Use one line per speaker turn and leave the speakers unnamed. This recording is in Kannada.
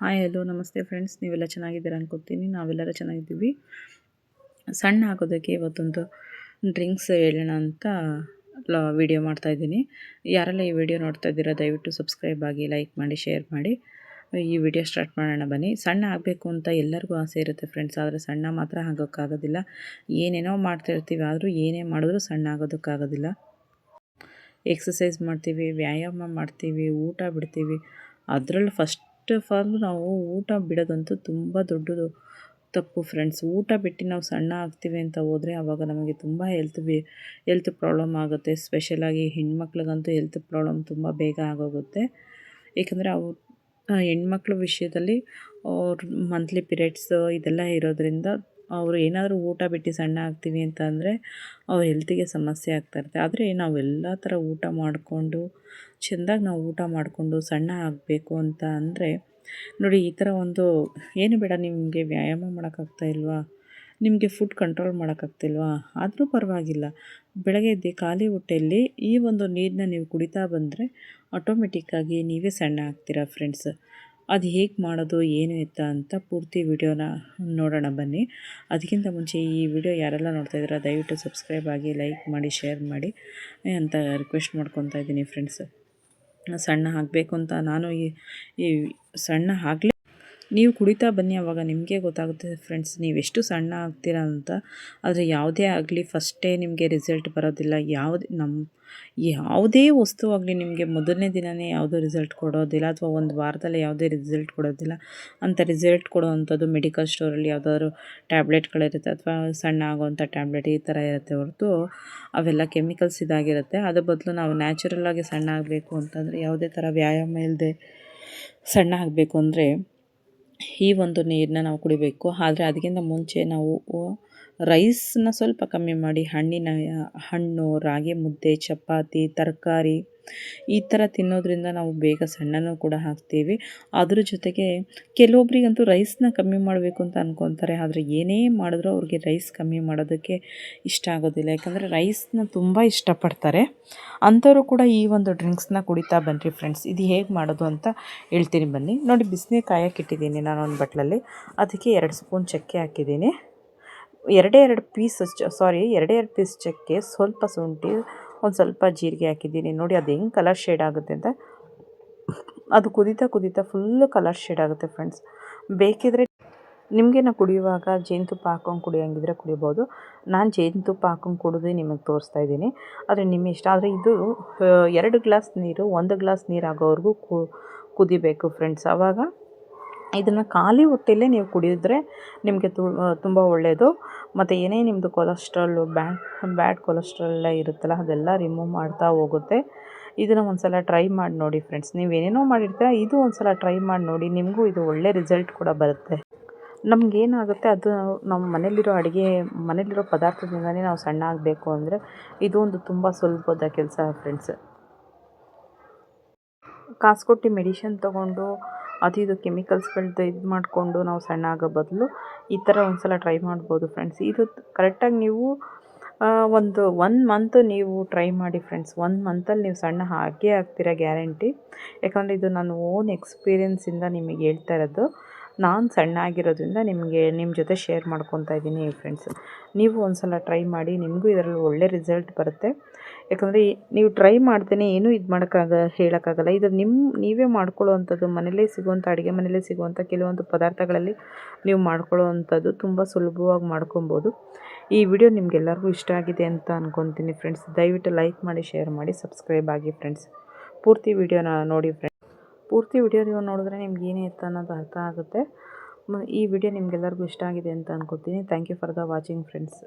ಹಾಯ್ ಹಲೋ ನಮಸ್ತೆ ಫ್ರೆಂಡ್ಸ್, ನೀವೆಲ್ಲ ಚೆನ್ನಾಗಿದ್ದೀರಾ ಅನ್ಕೊತೀನಿ. ನಾವೆಲ್ಲರೂ ಚೆನ್ನಾಗಿದ್ದೀವಿ. ಸಣ್ಣ ಆಗೋದಕ್ಕೆ ಇವತ್ತೊಂದು ಡ್ರಿಂಕ್ಸ್ ಹೇಳೋಣ ಅಂತ ವಿಡಿಯೋ ಮಾಡ್ತಾಯಿದ್ದೀನಿ. ಯಾರೆಲ್ಲ ಈ ವಿಡಿಯೋ ನೋಡ್ತಾ ಇದ್ದೀರಾ ದಯವಿಟ್ಟು ಸಬ್ಸ್ಕ್ರೈಬ್ ಆಗಿ, ಲೈಕ್ ಮಾಡಿ, ಶೇರ್ ಮಾಡಿ. ಈ ವಿಡಿಯೋ ಸ್ಟಾರ್ಟ್ ಮಾಡೋಣ ಬನ್ನಿ. ಸಣ್ಣ ಆಗಬೇಕು ಅಂತ ಎಲ್ಲರಿಗೂ ಆಸೆ ಇರುತ್ತೆ ಫ್ರೆಂಡ್ಸ್, ಆದರೆ ಸಣ್ಣ ಮಾತ್ರ ಆಗೋಕ್ಕಾಗೋದಿಲ್ಲ. ಏನೇನೋ ಮಾಡ್ತಿರ್ತೀವಿ, ಆದರೂ ಏನೇ ಮಾಡಿದ್ರೂ ಸಣ್ಣ ಆಗೋದಕ್ಕಾಗೋದಿಲ್ಲ. ಎಕ್ಸಸೈಸ್ ಮಾಡ್ತೀವಿ, ವ್ಯಾಯಾಮ ಮಾಡ್ತೀವಿ, ಊಟ ಬಿಡ್ತೀವಿ. ಅದರಲ್ಲೂ ಫಸ್ಟ್ ಆಫ್ ಆಲ್ ನಾವು ಊಟ ಬಿಡೋದಂತೂ ತುಂಬ ದೊಡ್ಡದು ತಪ್ಪು ಫ್ರೆಂಡ್ಸ್. ಊಟ ಬಿಟ್ಟು ನಾವು ಸಣ್ಣ ಆಗ್ತೀವಿ ಅಂತ ಹೋದರೆ ಆವಾಗ ನಮಗೆ ತುಂಬ ಹೆಲ್ತ್ ಪ್ರಾಬ್ಲಮ್ ಆಗುತ್ತೆ. ಸ್ಪೆಷಲಾಗಿ ಹೆಣ್ಮಕ್ಳಿಗಂತೂ ಹೆಲ್ತ್ ಪ್ರಾಬ್ಲಮ್ ತುಂಬ ಬೇಗ ಆಗೋಗುತ್ತೆ. ಏಕೆಂದರೆ ಹೆಣ್ಮಕ್ಳ ವಿಷಯದಲ್ಲಿ ಅವ್ರ ಮಂತ್ಲಿ ಪೀರಿಯಡ್ಸ್ ಇದೆಲ್ಲ ಇರೋದ್ರಿಂದ ಅವರು ಏನಾದರೂ ಊಟ ಬಿಟ್ಟು ಸಣ್ಣ ಆಗ್ತೀವಿ ಅಂತ ಅಂದರೆ ಅವ್ರ ಹೆಲ್ತಿಗೆ ಸಮಸ್ಯೆ ಆಗ್ತಾಯಿರುತ್ತೆ. ಆದರೆ ನಾವೆಲ್ಲ ಥರ ಊಟ ಮಾಡಿಕೊಂಡು ಚೆಂದಾಗಿ ನಾವು ಊಟ ಮಾಡಿಕೊಂಡು ಸಣ್ಣ ಆಗಬೇಕು ಅಂತ ಅಂದರೆ ನೋಡಿ, ಈ ಥರ ಒಂದು ಏನು ಬೇಡ, ನಿಮಗೆ ವ್ಯಾಯಾಮ ಮಾಡೋಕ್ಕಾಗ್ತಾಯಿಲ್ವಾ, ನಿಮಗೆ ಫುಡ್ ಕಂಟ್ರೋಲ್ ಮಾಡೋಕ್ಕಾಗ್ತಿಲ್ವಾ, ಆದರೂ ಪರವಾಗಿಲ್ಲ, ಬೆಳಗ್ಗೆ ಎದ್ದು ಖಾಲಿ ಹೊಟ್ಟೆಯಲ್ಲಿ ಈ ಒಂದು ನೀರನ್ನ ನೀವು ಕುಡಿತಾ ಬಂದರೆ ಆಟೋಮೆಟಿಕ್ಕಾಗಿ ನೀವೇ ಸಣ್ಣ ಆಗ್ತೀರಾ ಫ್ರೆಂಡ್ಸ್. ಅದು ಹೇಗೆ ಮಾಡೋದು ಏನು ಎತ್ತ ಅಂತ ಪೂರ್ತಿ ವಿಡಿಯೋನ ನೋಡೋಣ ಬನ್ನಿ. ಅದಕ್ಕಿಂತ ಮುಂಚೆ ಈ ವಿಡಿಯೋ ಯಾರೆಲ್ಲ ನೋಡ್ತಾಯಿದ್ದೀರಾ ದಯವಿಟ್ಟು ಸಬ್ಸ್ಕ್ರೈಬ್ ಆಗಿ, ಲೈಕ್ ಮಾಡಿ, ಶೇರ್ ಮಾಡಿ ಅಂತ ರಿಕ್ವೆಸ್ಟ್ ಮಾಡ್ಕೊತಾ ಇದ್ದೀನಿ ಫ್ರೆಂಡ್ಸ್. ಸಣ್ಣ ಆಗಬೇಕು ಅಂತ ನಾನು ಈ ಸಣ್ಣ ಆಗಲಿ ನೀವು ಕುಡಿತಾ ಬನ್ನಿ, ಆವಾಗ ನಿಮಗೆ ಗೊತ್ತಾಗುತ್ತೆ ಫ್ರೆಂಡ್ಸ್ ನೀವೆಷ್ಟು ಸಣ್ಣ ಆಗ್ತೀರಾ ಅಂತ. ಆದರೆ ಯಾವುದೇ ಆಗಲಿ ಫಸ್ಟೇ ನಿಮಗೆ ರಿಸಲ್ಟ್ ಬರೋದಿಲ್ಲ. ಯಾವುದೇ ವಸ್ತು ಆಗಲಿ ನಿಮಗೆ ಮೊದಲನೇ ದಿನವೇ ಯಾವುದೋ ರಿಸಲ್ಟ್ ಕೊಡೋದಿಲ್ಲ, ಅಥವಾ ಒಂದು ವಾರದಲ್ಲಿ ಯಾವುದೇ ರಿಸಲ್ಟ್ ಕೊಡೋದಿಲ್ಲ. ಅಂಥ ರಿಸಲ್ಟ್ ಕೊಡೋವಂಥದ್ದು ಮೆಡಿಕಲ್ ಸ್ಟೋರಲ್ಲಿ ಯಾವುದಾದ್ರು ಟ್ಯಾಬ್ಲೆಟ್ಗಳಿರುತ್ತೆ, ಅಥವಾ ಸಣ್ಣ ಆಗೋವಂಥ ಟ್ಯಾಬ್ಲೆಟ್ ಈ ಥರ ಇರುತ್ತೆ ಹೊರತು ಅವೆಲ್ಲ ಕೆಮಿಕಲ್ಸ್ ಇದಾಗಿರುತ್ತೆ. ಅದ್ರ ಬದಲು ನಾವು ನ್ಯಾಚುರಲ್ಲಾಗಿ ಸಣ್ಣ ಆಗಬೇಕು ಅಂತಂದರೆ ಯಾವುದೇ ಥರ ವ್ಯಾಯಾಮ ಇಲ್ಲದೆ ಸಣ್ಣ ಆಗಬೇಕು ಅಂದರೆ ಈ ಒಂದು ನೀರನ್ನ ನಾವು ಕುಡಿಬೇಕು. ಆದರೆ ಅದಕ್ಕಿಂತ ಮುಂಚೆ ನಾವು ರೈಸನ್ನ ಸ್ವಲ್ಪ ಕಮ್ಮಿ ಮಾಡಿ ಹಣ್ಣು, ರಾಗಿ ಮುದ್ದೆ, ಚಪಾತಿ, ತರಕಾರಿ ಈ ಥರ ತಿನ್ನೋದ್ರಿಂದ ನಾವು ಬೇಗ ಸಣ್ಣನೂ ಕೂಡ ಆಗ್ತೀವಿ. ಅದ್ರ ಜೊತೆಗೆ ಕೆಲವೊಬ್ರಿಗಂತೂ ರೈಸನ್ನ ಕಮ್ಮಿ ಮಾಡಬೇಕು ಅಂತ ಅಂದ್ಕೊತಾರೆ, ಆದರೆ ಏನೇ ಮಾಡಿದ್ರೂ ಅವ್ರಿಗೆ ರೈಸ್ ಕಮ್ಮಿ ಮಾಡೋದಕ್ಕೆ ಇಷ್ಟ ಆಗೋದಿಲ್ಲ. ಯಾಕಂದರೆ ರೈಸನ್ನ ತುಂಬ ಇಷ್ಟಪಡ್ತಾರೆ. ಅಂಥವರು ಕೂಡ ಈ ಒಂದು ಡ್ರಿಂಕ್ಸ್ನ ಕುಡಿತಾ ಬನ್ನಿರಿ ಫ್ರೆಂಡ್ಸ್. ಇದು ಹೇಗೆ ಮಾಡೋದು ಅಂತ ಹೇಳ್ತೀನಿ ಬನ್ನಿ. ನೋಡಿ, ಬಿಸಿನೀರು ಕಾಯಕ್ಕಿಟ್ಟಿದ್ದೀನಿ ನಾನು ಒಂದು ಬಟ್ಲಲ್ಲಿ. ಅದಕ್ಕೆ 2 ಸ್ಪೂನ್ ಚಕ್ಕೆ ಹಾಕಿದ್ದೀನಿ, ಎರಡೇ ಎರಡು ಪೀಸ್ ಚಕ್ಕೆ, ಸ್ವಲ್ಪ ಶುಂಠಿ, ಒಂದು ಸ್ವಲ್ಪ ಜೀರಿಗೆ ಹಾಕಿದ್ದೀನಿ. ನೋಡಿ ಅದು ಹೆಂಗೆ ಕಲರ್ ಶೇಡ್ ಆಗುತ್ತೆ ಅಂತ. ಅದು ಕುದೀತಾ ಫುಲ್ಲು ಕಲರ್ ಶೇಡ್ ಆಗುತ್ತೆ ಫ್ರೆಂಡ್ಸ್. ಬೇಕಿದ್ರೆ ನಿಮಗೆ ನಾವು ಕುಡಿಯುವಾಗ ಜೇನುತುಪ್ಪ ಹಾಕ್ಕೊಂಡು ಕುಡಿಯೋಂಗಿದ್ರೆ ಕುಡಿಬೋದು. ನಾನು ಜೇನುತುಪ್ಪ ಹಾಕ್ಕೊಂಡು ಕುಡಿದು ನಿಮಗೆ ತೋರಿಸ್ತಾ ಇದ್ದೀನಿ, ಆದರೆ ನಿಮ್ಮ ಇಷ್ಟ. ಆದರೆ ಇದು 2 ಗ್ಲಾಸ್ ನೀರು 1 ಗ್ಲಾಸ್ ನೀರು ಆಗೋವರೆಗೂ ಕುದಿಬೇಕು ಫ್ರೆಂಡ್ಸ್. ಆವಾಗ ಇದನ್ನು ಖಾಲಿ ಹೊಟ್ಟೆಯಲ್ಲೇ ನೀವು ಕುಡಿದ್ರೆ ನಿಮಗೆ ತುಂಬ ಒಳ್ಳೆಯದು. ಮತ್ತು ಏನೇ ನಿಮ್ಮದು ಕೊಲೆಸ್ಟ್ರಾಲು, ಬ್ಯಾಡ್ ಕೊಲೆಸ್ಟ್ರಾಲ್ ಎಲ್ಲ ಇರುತ್ತಲ್ಲ ಅದೆಲ್ಲ ರಿಮೂವ್ ಮಾಡ್ತಾ ಹೋಗುತ್ತೆ. ಇದನ್ನು ಒಂದು ಸಲ ಟ್ರೈ ಮಾಡಿ ನೋಡಿ ಫ್ರೆಂಡ್ಸ್. ನೀವೇನೇನೋ ಮಾಡಿರ್ತೀರ, ಇದು ಒಂದು ಸಲ ಟ್ರೈ ಮಾಡಿ ನೋಡಿ, ನಿಮಗೂ ಇದು ಒಳ್ಳೆ ರಿಸಲ್ಟ್ ಕೂಡ ಬರುತ್ತೆ. ನಮಗೇನಾಗುತ್ತೆ ಅದು ನಮ್ಮ ಮನೇಲಿರೋ ಪದಾರ್ಥದಿಂದಲೇ ನಾವು ಸಣ್ಣ ಆಗಬೇಕು ಅಂದರೆ ಇದು ಒಂದು ತುಂಬ ಸುಲಭದ ಕೆಲಸ ಫ್ರೆಂಡ್ಸ್. ಕಾಸು ಕೊಟ್ಟು ಮೆಡಿಷನ್ ತೊಗೊಂಡು ಅದು ಇದು ಕೆಮಿಕಲ್ಸ್ಗಳದ್ದು ಇದು ಮಾಡಿಕೊಂಡು ನಾವು ಸಣ್ಣ ಆಗೋ ಬದಲು ಈ ಥರ ಒಂದು ಸಲ ಟ್ರೈ ಮಾಡ್ಬೋದು ಫ್ರೆಂಡ್ಸ್. ಇದು ಕರೆಕ್ಟಾಗಿ ನೀವು ಒನ್ ಮಂತ್ ನೀವು ಟ್ರೈ ಮಾಡಿ ಫ್ರೆಂಡ್ಸ್. 1 ಮಂತಲ್ಲಿ ನೀವು ಸಣ್ಣ ಆಗೇ ಆಗ್ತೀರಾ ಗ್ಯಾರಂಟಿ. ಯಾಕಂದರೆ ಇದು ನಾನು ಓನ್ ಎಕ್ಸ್ಪೀರಿಯೆನ್ಸಿಂದ ನಿಮಗೆ ಹೇಳ್ತಾ ಇರೋದು. ನಾನು ಸಣ್ಣ ಆಗಿರೋದ್ರಿಂದ ನಿಮ್ಮ ಜೊತೆ ಶೇರ್ ಮಾಡ್ಕೊತಾ ಇದ್ದೀನಿ ಫ್ರೆಂಡ್ಸ್. ನೀವು ಒಂದು ಸಲ ಟ್ರೈ ಮಾಡಿ, ನಿಮಗೂ ಇದರಲ್ಲಿ ಒಳ್ಳೆ ರಿಸಲ್ಟ್ ಬರುತ್ತೆ. ಯಾಕಂದರೆ ನೀವು ಟ್ರೈ ಮಾಡ್ತೇನೆ ಏನೂ ಇದು ಹೇಳೋಕ್ಕಾಗಲ್ಲ. ಇದು ನೀವೇ ಮಾಡ್ಕೊಳ್ಳೋವಂಥದ್ದು, ಅಡುಗೆ ಮನೆಯಲ್ಲೇ ಸಿಗುವಂಥ ಕೆಲವೊಂದು ಪದಾರ್ಥಗಳಲ್ಲಿ ನೀವು ಮಾಡ್ಕೊಳ್ಳೋವಂಥದ್ದು ತುಂಬ ಸುಲಭವಾಗಿ ಮಾಡ್ಕೊಬೋದು. ಈ ವಿಡಿಯೋ ನಿಮಗೆಲ್ಲರಿಗೂ ಇಷ್ಟ ಆಗಿದೆ ಅಂತ ಅಂದ್ಕೊತೀನಿ ಫ್ರೆಂಡ್ಸ್. ದಯವಿಟ್ಟು ಲೈಕ್ ಮಾಡಿ, ಶೇರ್ ಮಾಡಿ, ಸಬ್ಸ್ಕ್ರೈಬ್ ಆಗಿ ಫ್ರೆಂಡ್ಸ್. ಪೂರ್ತಿ ವಿಡಿಯೋನ ನೋಡಿ ಫ್ರೆಂಡ್ಸ್. ಪೂರ್ತಿ ವಿಡಿಯೋ ನೀವು ನೋಡಿದ್ರೆ ನಿಮ್ಗೆ ಏನೇ ಇತ್ತು ಅನ್ನೋದು ಅರ್ಥ ಆಗುತ್ತೆ. ಈ ವಿಡಿಯೋ ನಿಮಗೆಲ್ಲರಿಗೂ ಇಷ್ಟ ಆಗಿದೆ ಅಂತ ಅಂದ್ಕೊತೀನಿ. Thank you for the watching friends.